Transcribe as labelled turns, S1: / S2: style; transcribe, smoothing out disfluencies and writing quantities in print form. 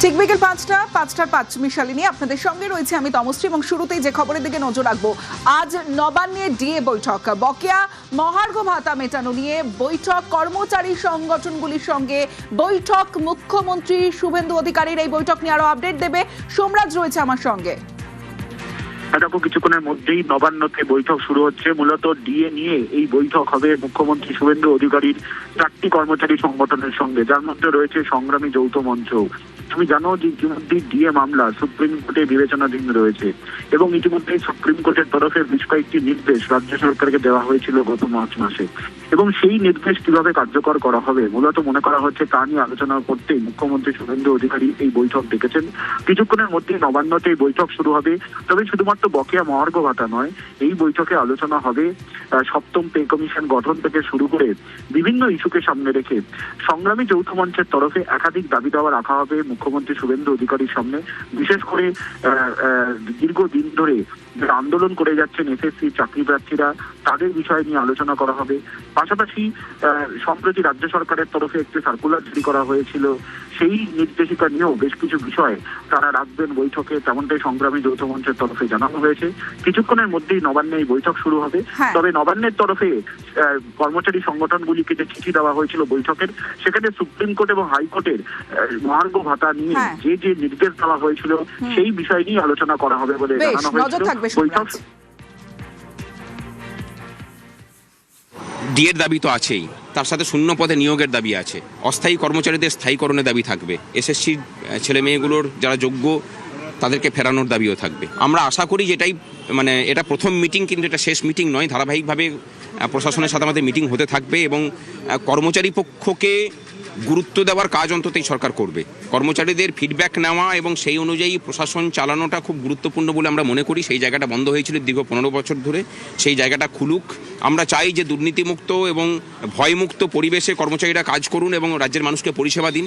S1: ঠিক বিকেল 5টার 5 মিশালি নিয়ে আপনাদের সঙ্গে রয়েছে আমি তমশ্রী এবং শুরুতেই যে খবরের দিকে নজর রাখবো। আজ নবান্নে ডিএ বৈঠক, বকেয়া মহার্ঘ ভাতা মেটানো নিয়ে বৈঠক, কর্মচারী সংগঠনগুলির সঙ্গে বৈঠক। মুখ্যমন্ত্রী শুভেন্দু অধিকারীর এই বৈঠক নিয়ে আরো আপডেট দেবে সোমরাজ রয়েছে আমার সঙ্গে।
S2: দেখো, কিছুক্ষণের মধ্যেই নবান্নতে বৈঠক শুরু হচ্ছে। মূলত ডিএ নিয়ে এই বৈঠক হবে মুখ্যমন্ত্রী শুভেন্দু অধিকারীর 4টি কর্মচারী সংগঠনের সঙ্গে, যার মধ্যে রয়েছে সংগ্রামী যৌথ মঞ্চ। তুমি জানো যে ইতিমধ্যেই ডিএ মামলা সুপ্রিম কোর্টে বিবেচনাধীন রয়েছে এবং ইতিমধ্যেই সুপ্রিম কোর্টের তরফে বেশ কয়েকটি নির্দেশ রাজ্য সরকারকে দেওয়া হয়েছিল গত মার্চ মাসে, এবং সেই নির্দেশ কিভাবে কার্যকর করা হবে মূলত মনে করা হচ্ছে তা নিয়ে আলোচনা করতেই মুখ্যমন্ত্রী শুভেন্দু অধিকারী এই বৈঠক ডেকেছেন। কিছুক্ষণের মধ্যেই নবান্নতে এই বৈঠক শুরু হবে। তবে শুধুমাত্র বকেয়া মহার্ঘ ভাতা নয়, এই বৈঠকে আলোচনা হবে 7ম পে কমিশন গঠন থেকে শুরু করে বিভিন্ন ইস্যুকে সামনে রেখে সংগ্রামী যৌথ মঞ্চের তরফে একাধিক দাবি দাওয়া রাখা হবে মুখ্যমন্ত্রী শুভেন্দু অধিকারীর সামনে। বিশেষ করে দীর্ঘদিন ধরে যারা আন্দোলন করে যাচ্ছেন এসএসসি চাকরি প্রার্থীরা, তাদের বিষয় নিয়ে আলোচনা করা হবে। পাশাপাশি সম্প্রতি রাজ্য সরকারের তরফে একটি সার্কুলার জারি করা হয়েছিল, সেই নির্দেশিকা নিয়েও বেশ কিছু বিষয় তারা রাখবেন বৈঠকে, তেমনটাই সংগ্রামী যৌথ মঞ্চের তরফে জানানো হয়েছে। কিছুক্ষণের মধ্যেই নবান্নে এই বৈঠক শুরু হবে। তবে নবান্নের তরফে কর্মচারী সংগঠনগুলিকে যে চিঠি দেওয়া হয়েছিল বৈঠকের, সেখানে সুপ্রিম কোর্ট এবং হাইকোর্টের মহার্ঘ ভাতা নিয়ে যে যে নির্দেশ দেওয়া হয়েছিল সেই বিষয় নিয়ে আলোচনা করা হবে বলে জানানো হয়েছিল। বৈঠক
S3: ডিএর দাবি তো আছেই, তার সাথে শূন্য পদে নিয়োগের দাবি আছে, অস্থায়ী কর্মচারীদের স্থায়ীকরণের দাবি থাকবে, এসএসসি ছেলে মেয়েগুলোর যারা যোগ্য তাদেরকে ফেরানোর দাবিও থাকবে। আমরা আশা করি যেটাই এটা প্রথম মিটিং, কিন্তু এটা শেষ মিটিং নয়। ধারাবাহিকভাবে প্রশাসনের সাথে আমাদের মিটিং হতে থাকবে এবং কর্মচারী পক্ষকে গুরুত্ব দেওয়ার কাজ অন্তত এই সরকার করবে। কর্মচারীদের ফিডব্যাক নেওয়া এবং সেই অনুযায়ী প্রশাসন চালানোটা খুব গুরুত্বপূর্ণ বলে আমরা মনে করি। সেই জায়গাটা বন্ধ হয়েছিল দীর্ঘ 15 বছর ধরে, সেই জায়গাটা খুলুক। আমরা চাই যে দুর্নীতিমুক্ত এবং ভয়মুক্ত পরিবেশে কর্মচারীরা কাজ করুন এবং রাজ্যের মানুষকে পরিষেবা দিন।